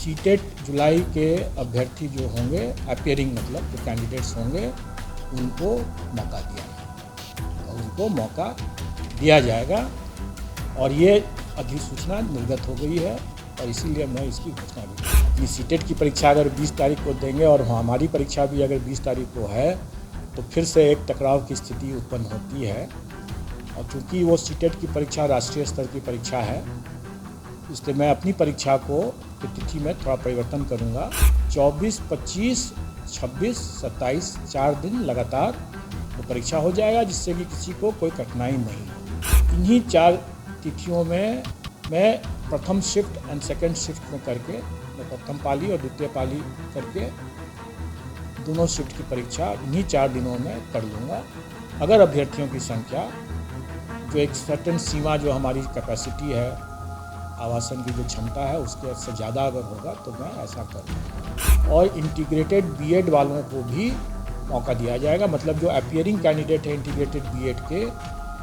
CTET जुलाई के अभ्यर्थी जो होंगे, अपीयरिंग मतलब जो कैंडिडेट्स होंगे, उनको मौका दिया जाएगा और ये अधिसूचना निर्गत हो गई है और इसीलिए मैं इसकी घोषणा भी अपनी सीटेट की परीक्षा अगर 20 तारीख को देंगे और हमारी परीक्षा भी अगर 20 तारीख को है तो फिर से एक टकराव की स्थिति उत्पन्न होती है। और चूँकि वो सीटेट की परीक्षा राष्ट्रीय स्तर की परीक्षा है, इसलिए मैं अपनी परीक्षा को तिथि में थोड़ा परिवर्तन करूंगा। 24, 25, 26, 27 4 दिन लगातार वो परीक्षा हो जाएगा, जिससे कि किसी को कोई कठिनाई नहीं हो। इन्हीं 4 तिथियों में मैं प्रथम शिफ्ट एंड सेकंड शिफ्ट में करके, मैं प्रथम पाली और द्वितीय पाली करके दोनों शिफ्ट की परीक्षा इन्हीं 4 दिनों में कर लूँगा। अगर अभ्यर्थियों की संख्या जो एक सर्टेन सीमा जो हमारी कैपेसिटी है, आवासन की जो क्षमता है, उसके से ज़्यादा अगर होगा तो मैं ऐसा करूँगा। और इंटीग्रेटेड बीएड वालों को भी मौका दिया जाएगा, मतलब जो अपीयरिंग कैंडिडेट है इंटीग्रेटेड बीएड के,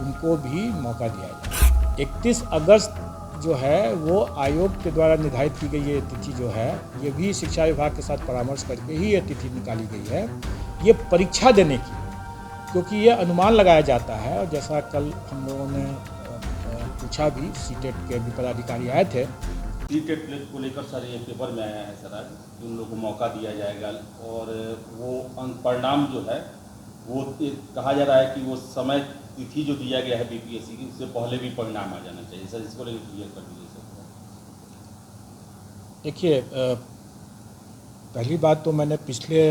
उनको भी मौका दिया जाएगा। 31 अगस्त जो है वो आयोग के द्वारा निर्धारित की गई ये तिथि जो है, ये भी शिक्षा विभाग के साथ परामर्श करके ही ये तिथि निकाली गई है, ये परीक्षा देने की, क्योंकि ये अनुमान लगाया जाता है। और जैसा कल हम लोगों ने पूछा भी, सीटेट के भी पदाधिकारी आए थे, सीटेट को लेकर सर ये पेपर में आया है सर आज कि उन लोगों को मौका दिया जाएगा और वो परिणाम जो है वो कहा जा रहा है कि वो समय तिथि जो दिया गया है बीपीएससी की, उससे पहले भी परिणाम आ जाना चाहिए सर, इसको लेकर क्लियर कर दीजिए सर। देखिए, पहली बात तो मैंने पिछले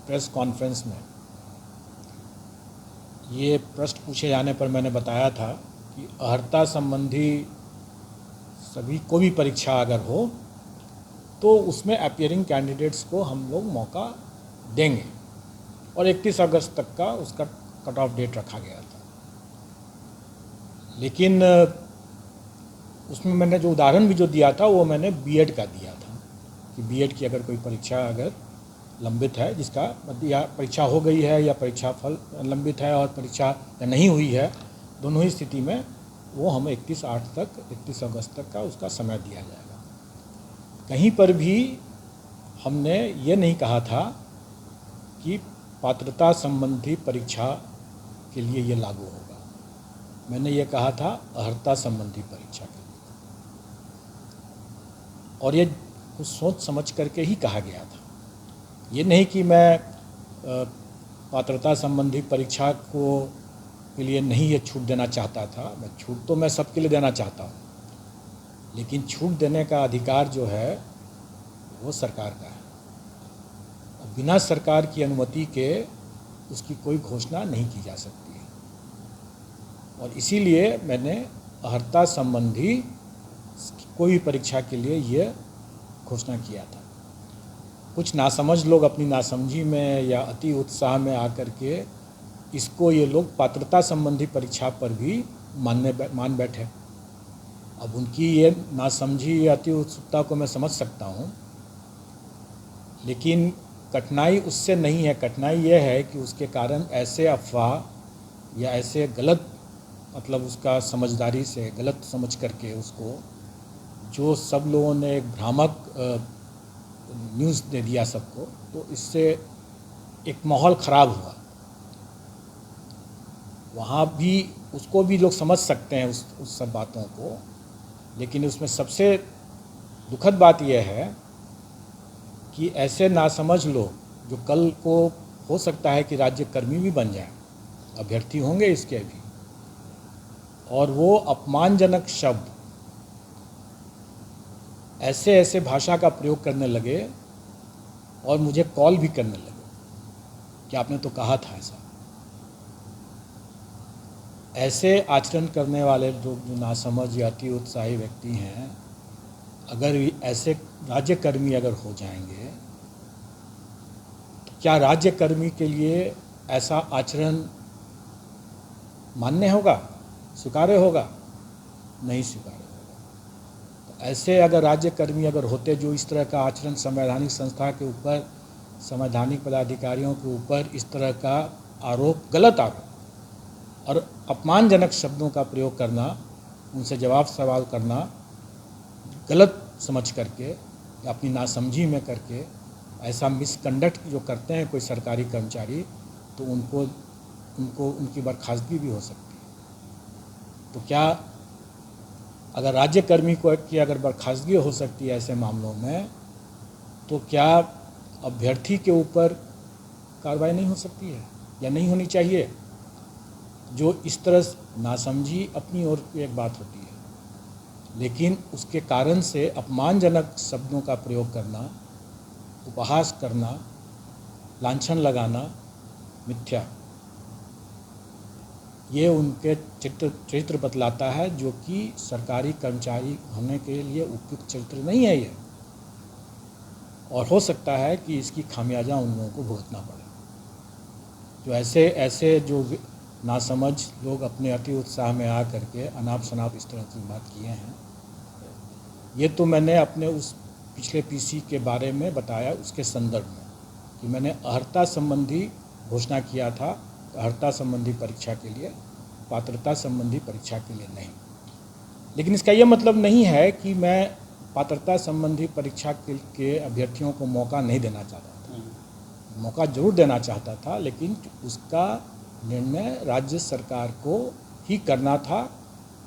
प्रेस कॉन्फ्रेंस में ये प्रश्न पूछे जाने पर मैंने बताया था कि अर्हता संबंधी सभी को भी परीक्षा अगर हो तो उसमें अपीयरिंग कैंडिडेट्स को हम लोग मौका देंगे और 31 अगस्त तक का उसका कट ऑफ डेट रखा गया था। लेकिन उसमें मैंने जो उदाहरण भी जो दिया था वो मैंने बीएड का दिया था कि बीएड की अगर कोई परीक्षा अगर लंबित है, जिसका या परीक्षा हो गई है या परीक्षा फल लंबित है और परीक्षा नहीं हुई है, दोनों ही स्थिति में वो हम 31 अगस्त तक का उसका समय दिया जाएगा। कहीं पर भी हमने ये नहीं कहा था कि पात्रता संबंधी परीक्षा के लिए ये लागू होगा, मैंने ये कहा था अर्हता संबंधी परीक्षा के लिए, और ये कुछ सोच समझ करके ही कहा गया था। ये नहीं कि मैं पात्रता संबंधी परीक्षा के लिए नहीं ये छूट देना चाहता था। मैं छूट तो मैं सबके लिए देना चाहता हूँ, लेकिन छूट देने का अधिकार जो है वो सरकार का है और बिना सरकार की अनुमति के उसकी कोई घोषणा नहीं की जा सकती है। और इसीलिए मैंने अर्हता संबंधी कोई भी परीक्षा के लिए ये घोषणा किया था। कुछ नासमझ लोग अपनी नासमझी में या अति उत्साह में आकर के इसको ये लोग पात्रता संबंधी परीक्षा पर भी मान बैठे। अब उनकी ये नासमझी या अति उत्सुकता को मैं समझ सकता हूँ, लेकिन कठिनाई उससे नहीं है। कठिनाई ये है कि उसके कारण ऐसे अफवाह या ऐसे गलत, मतलब उसका समझदारी से गलत समझ करके उसको, जो सब लोगों ने एक भ्रामक न्यूज़ दे दिया सबको, तो इससे एक माहौल ख़राब हुआ। वहाँ भी उसको भी लोग समझ सकते हैं उस सब बातों को, लेकिन उसमें सबसे दुखद बात यह है कि ऐसे नासमझ लोग जो कल को हो सकता है कि राज्यकर्मी भी बन जाए, अभ्यर्थी होंगे इसके भी, और वो अपमानजनक शब्द ऐसे ऐसे भाषा का प्रयोग करने लगे और मुझे कॉल भी करने लगे कि आपने तो कहा था ऐसा। ऐसे आचरण करने वाले लोग जो नासमझ या अति उत्साही व्यक्ति हैं, अगर ऐसे राज्यकर्मी अगर हो जाएंगे तो क्या राज्यकर्मी के लिए ऐसा आचरण मान्य होगा, स्वीकार्य होगा? नहीं स्वीकार्य होगा। तो ऐसे अगर राज्यकर्मी अगर होते जो इस तरह का आचरण संवैधानिक संस्था के ऊपर, संवैधानिक पदाधिकारियों के ऊपर इस तरह का आरोप, गलत आरोप और अपमानजनक शब्दों का प्रयोग करना, उनसे जवाब सवाल करना गलत समझ करके अपनी नासमझी में करके ऐसा मिसकंडक्ट जो करते हैं कोई सरकारी कर्मचारी, तो उनको उनकी बर्खास्तगी भी हो सकती है। तो क्या अगर राज्यकर्मी की अगर बर्खास्तगी हो सकती है ऐसे मामलों में, तो क्या अभ्यर्थी के ऊपर कार्रवाई नहीं हो सकती है या नहीं होनी चाहिए? जो इस तरह नासमझी अपनी ओर की एक बात होती है, लेकिन उसके कारण से अपमानजनक शब्दों का प्रयोग करना, उपहास करना, लांछन लगाना मिथ्या, ये उनके चरित्र बतलाता है, जो कि सरकारी कर्मचारी होने के लिए उपयुक्त चरित्र नहीं है ये। और हो सकता है कि इसकी खामियाजा उन लोगों को भुगतना पड़े। जो ऐसे जो नासमझ लोग अपने अति उत्साह में आ करके अनाप शनाप इस तरह की बात किए हैं, ये तो मैंने अपने उस पिछले पीसी के बारे में बताया उसके संदर्भ में कि मैंने अर्हता संबंधी घोषणा किया था, अर्हता संबंधी परीक्षा के लिए, पात्रता संबंधी परीक्षा के लिए नहीं। लेकिन इसका ये मतलब नहीं है कि मैं पात्रता संबंधी परीक्षा के अभ्यर्थियों को मौका नहीं देना चाहता था। मौका जरूर देना चाहता था, लेकिन उसका निर्णय राज्य सरकार को ही करना था,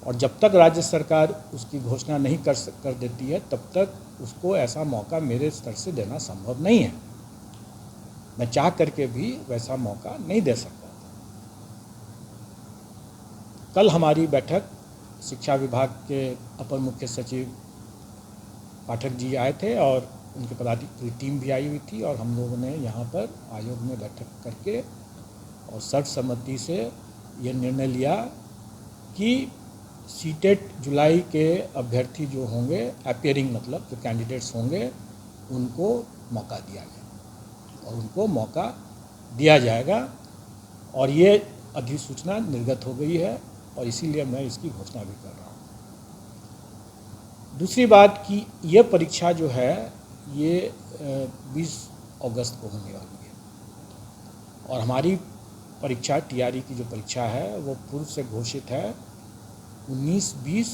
और जब तक राज्य सरकार उसकी घोषणा नहीं कर देती है, तब तक उसको ऐसा मौका मेरे स्तर से देना संभव नहीं है। मैं चाह करके भी वैसा मौका नहीं दे सकता। कल हमारी बैठक शिक्षा विभाग के अपर मुख्य सचिव पाठक जी आए थे और उनके पदाधिकारी टीम भी आई हुई थी, और हम लोगों ने यहाँ पर आयोग में बैठक करके और सर्वसम्मति से ये निर्णय लिया कि सीटेट जुलाई के अभ्यर्थी जो होंगे, अपीयरिंग मतलब जो कैंडिडेट्स होंगे, उनको मौका दिया जाए और उनको मौका दिया जाएगा। और ये अधिसूचना निर्गत हो गई है और इसीलिए मैं इसकी घोषणा भी कर रहा हूँ। दूसरी बात कि ये परीक्षा जो है ये 20 अगस्त को होने वाली है, और हमारी परीक्षा टीआरई की जो परीक्षा है वो पूर्व से घोषित है 19, 20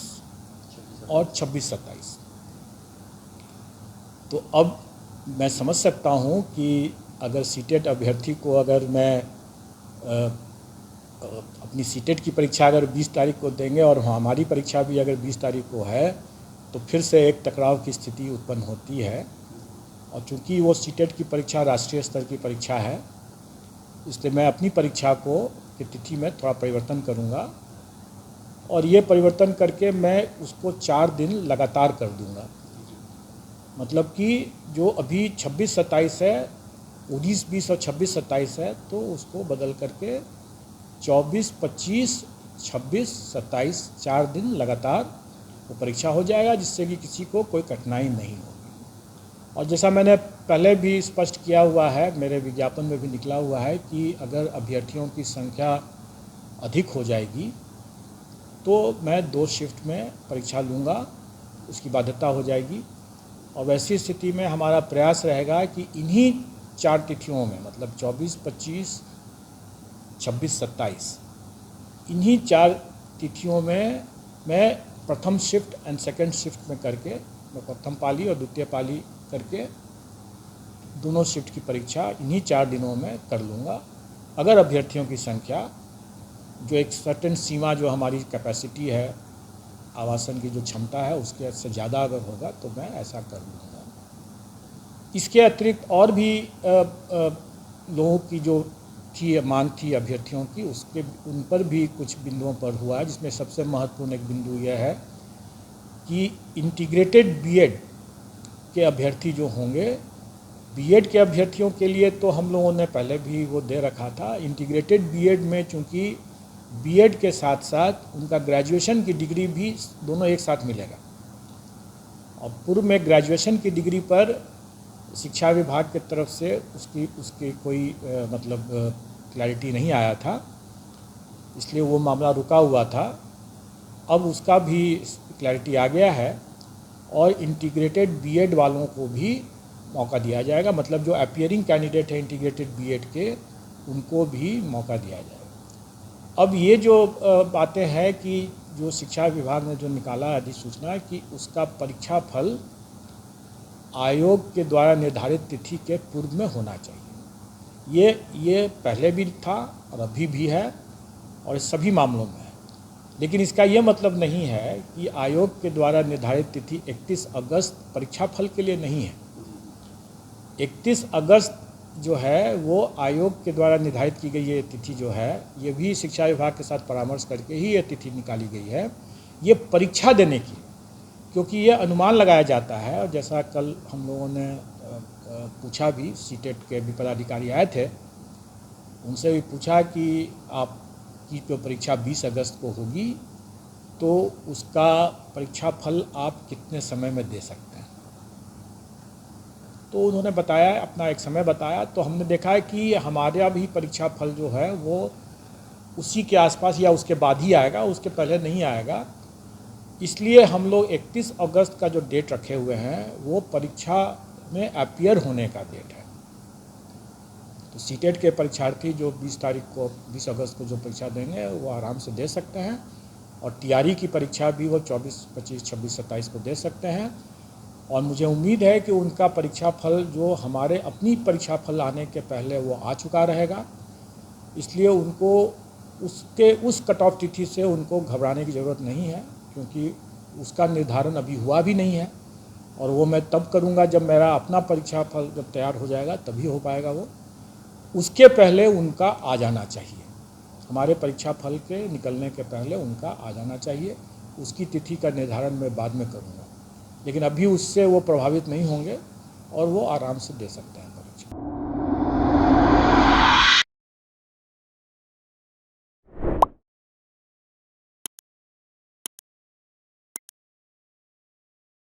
और 26, 27। तो अब मैं समझ सकता हूँ कि अगर सीटेट अभ्यर्थी को अगर मैं अपनी सीटेट की परीक्षा अगर 20 तारीख को देंगे और हमारी परीक्षा भी अगर 20 तारीख को है, तो फिर से एक टकराव की स्थिति उत्पन्न होती है। और चूँकि वो सीटेट की परीक्षा राष्ट्रीय स्तर की परीक्षा है, इसलिए मैं अपनी परीक्षा की तिथि में थोड़ा परिवर्तन करूँगा, और ये परिवर्तन करके मैं उसको 4 दिन लगातार कर दूँगा। मतलब कि जो अभी 26, 27 है, 19, 20 और 26, 27 है, तो उसको बदल करके 24, 25, 26, 27 4 दिन लगातार वो परीक्षा हो जाएगा, जिससे कि किसी को कोई कठिनाई नहीं होगी। और जैसा मैंने पहले भी स्पष्ट किया हुआ है, मेरे विज्ञापन में भी निकला हुआ है कि अगर अभ्यर्थियों की संख्या अधिक हो जाएगी तो मैं 2 शिफ्ट में परीक्षा लूँगा, उसकी बाध्यता हो जाएगी। और वैसी स्थिति में हमारा प्रयास रहेगा कि इन्हीं 4 तिथियों में, मतलब 24, 25, 26, 27, इन्हीं 4 तिथियों में मैं प्रथम शिफ्ट एंड सेकंड शिफ्ट में करके, मैं प्रथम पाली और द्वितीय पाली करके दोनों शिफ्ट की परीक्षा इन्हीं 4 दिनों में कर लूँगा। अगर अभ्यर्थियों की संख्या जो एक सर्टेन सीमा जो हमारी कैपेसिटी है, आवासन की जो क्षमता है, उसके से ज़्यादा अगर होगा तो मैं ऐसा कर लूँगा। इसके अतिरिक्त और भी लोगों की जो थी मांग थी अभ्यर्थियों की, उन पर भी कुछ बिंदुओं पर हुआ है, जिसमें सबसे महत्वपूर्ण एक बिंदु यह है कि इंटीग्रेटेड बीएड के अभ्यर्थी जो होंगे, बीएड के अभ्यर्थियों के लिए तो हम लोगों ने पहले भी वो दे रखा था। इंटीग्रेटेड बीएड में चूँकि बीएड के साथ साथ उनका ग्रेजुएशन की डिग्री भी दोनों एक साथ मिलेगा, और पूर्व में ग्रेजुएशन की डिग्री पर शिक्षा विभाग की तरफ से उसकी कोई मतलब क्लैरिटी नहीं आया था, इसलिए वो मामला रुका हुआ था। अब उसका भी क्लैरिटी आ गया है, और इंटीग्रेटेड बीएड वालों को भी मौका दिया जाएगा, मतलब जो अपीयरिंग कैंडिडेट है इंटीग्रेटेड बीएड के, उनको भी मौका दिया जाएगा। अब ये जो बातें हैं कि जो शिक्षा विभाग ने जो निकाला अधिसूचना कि उसका परीक्षा फल आयोग के द्वारा निर्धारित तिथि के पूर्व में होना चाहिए। ये पहले भी था और अभी भी है और सभी मामलों में है। लेकिन इसका ये मतलब नहीं है कि आयोग के द्वारा निर्धारित तिथि 31 अगस्त परीक्षा फल के लिए नहीं है। 31 अगस्त जो है वो आयोग के द्वारा निर्धारित की गई ये तिथि जो है, ये भी शिक्षा विभाग के साथ परामर्श करके ही ये तिथि निकाली गई है, ये परीक्षा देने की। क्योंकि ये अनुमान लगाया जाता है, और जैसा कल हम लोगों ने पूछा भी, सीटेट के भी पदाधिकारी आए थे, उनसे भी पूछा कि आपकी जो परीक्षा 20 अगस्त को होगी तो उसका परीक्षा फल आप कितने समय में दे सकते हैं। तो उन्होंने बताया, अपना एक समय बताया। तो हमने देखा है कि हमारा भी परीक्षा फल जो है वो उसी के आसपास या उसके बाद ही आएगा, उसके पहले नहीं आएगा। इसलिए हम लोग 31 अगस्त का जो डेट रखे हुए हैं वो परीक्षा में अपीयर होने का डेट है। तो सीटेट के परीक्षार्थी जो 20 अगस्त को जो परीक्षा देंगे वो आराम से दे सकते हैं, और टीआरई की परीक्षा भी वो 24, 25, 26, 27 को दे सकते हैं। और मुझे उम्मीद है कि उनका परीक्षा फल जो हमारे अपनी परीक्षा फल आने के पहले वो आ चुका रहेगा। इसलिए उनको उस कट ऑफ तिथि से उनको घबराने की ज़रूरत नहीं है, क्योंकि उसका निर्धारण अभी हुआ भी नहीं है। और वो मैं तब करूँगा जब मेरा अपना परीक्षा फल जब तैयार हो जाएगा, तभी हो पाएगा वो। उसके पहले उनका आ जाना चाहिए, हमारे परीक्षा फल के निकलने के पहले उनका आ जाना चाहिए। उसकी तिथि का निर्धारण मैं बाद में करूँगा, लेकिन अभी उससे वो प्रभावित नहीं होंगे और वो आराम से दे सकते हैं।